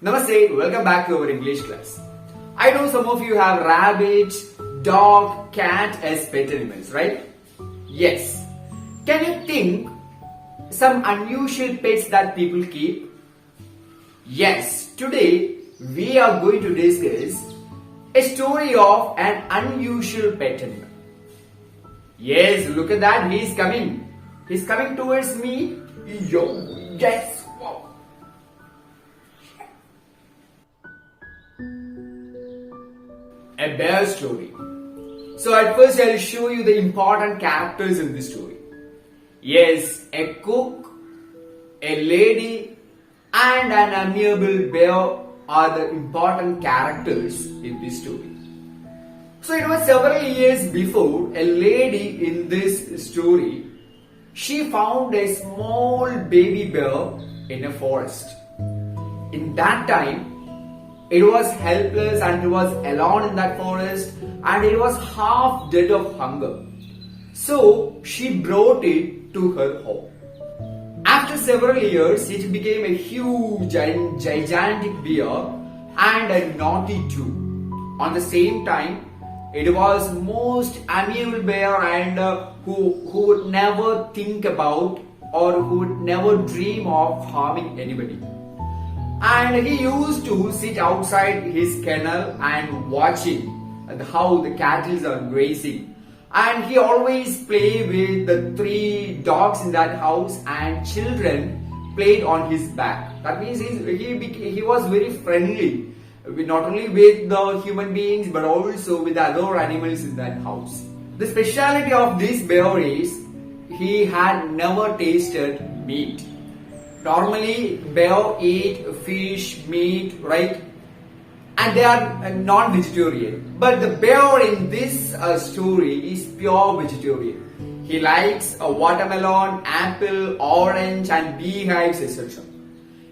Namaste, welcome back to our English class. I know some of you have rabbit, dog, cat as pet animals, right? Yes. Can you think some unusual pets that people keep? Yes, today we are going to discuss a story of an unusual pet animal. Yes, look at that, he's coming. He's coming towards me. Yo, yes, wow. A bear story. So at first I'll show you the important characters in this story. Yes, a cook, a lady and an amiable bear are the important characters in this story. So it was several years before a lady in this story, she found a small baby bear in a forest. In that time, it was helpless and it was alone in that forest and it was half dead of hunger. So she brought it to her home. After several years, it became a huge and gigantic bear and a naughty too. On the same time, it was most amiable bear and who would never think about or who would never dream of harming anybody. And he used to sit outside his kennel and watching how the cattle are grazing. And he always played with the 3 dogs in that house and children played on his back. That means he was very friendly, not only with the human beings but also with the other animals in that house. The speciality of this bear is he had never tasted meat. Normally, bear eat fish, meat, right? And they are non-vegetarian. But the bear in this story is pure vegetarian. He likes a watermelon, apple, orange and beehives, etc.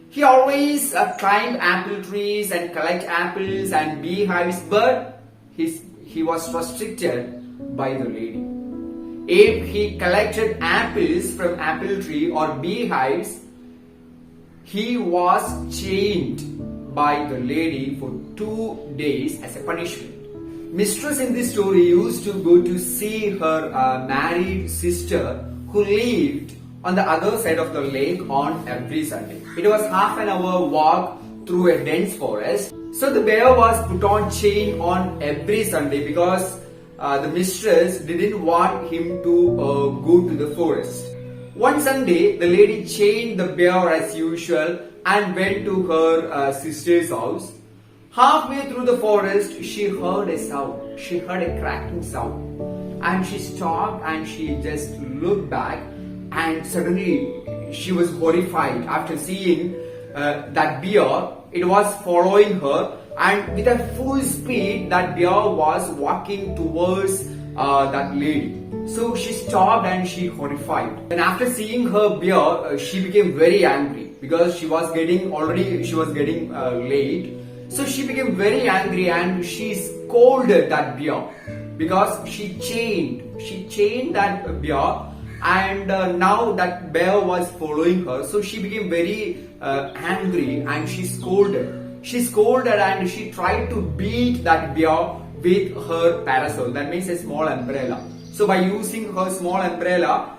He always climbed apple trees and collect apples and beehives, but he was restricted by the lady. If he collected apples from apple tree or beehives, he was chained by the lady for 2 days as a punishment. Mistress in this story used to go to see her married sister who lived on the other side of the lake on every Sunday. It was half an hour walk through a dense forest. So the bear was put on chain on every Sunday because the mistress didn't want him to go to the forest. One Sunday, the lady chained the bear as usual and went to her sister's house. Halfway through the forest, she heard a sound. She heard a cracking sound. And she stopped and she just looked back and suddenly she was horrified after seeing that bear. It was following her and with a full speed that bear was walking towards that lady. So she stopped and she horrified. And after seeing her bear, she became very angry because she was getting late. So she became very angry and she scolded that bear because she chained that bear and now that bear was following her. So she became very angry and she scolded. She scolded and she tried to beat that bear with her parasol. That means a small umbrella. So by using her small umbrella,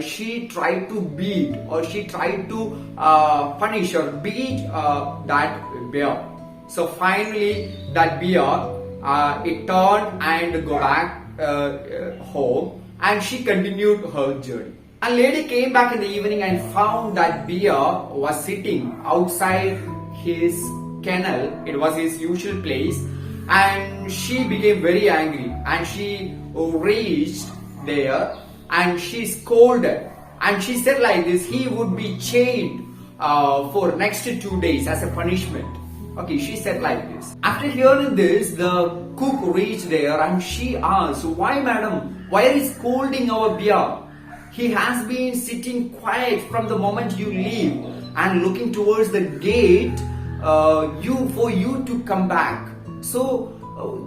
she tried to beat or she tried to punish or beat that bear. So finally that bear, it turned and go back home and she continued her journey. A lady came back in the evening and found that bear was sitting outside his kennel. It was his usual place. And she became very angry and she reached there and she scolded and she said like this, he would be chained for next 2 days as a punishment. Okay, she said like this. After hearing this, the cook reached there and she asked, why madam, why are you scolding our bear? He has been sitting quiet from the moment you leave and looking towards the gate for you to come back. So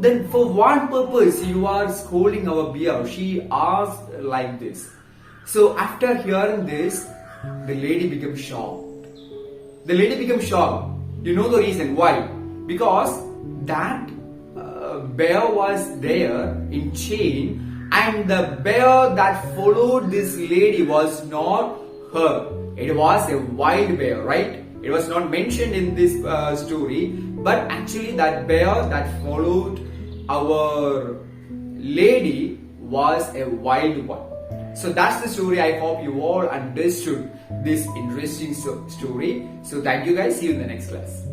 then for what purpose you are scolding our bear? She asked like this. So after hearing this, the lady became shocked. You know the reason why? Because that bear was there in chain, and the bear that followed this lady was not her. It was a wild bear, right? It was not mentioned in this story, but actually that bear that followed our lady was a wild one. So that's the story. I hope you all understood this interesting story. So thank you guys. See you in the next class.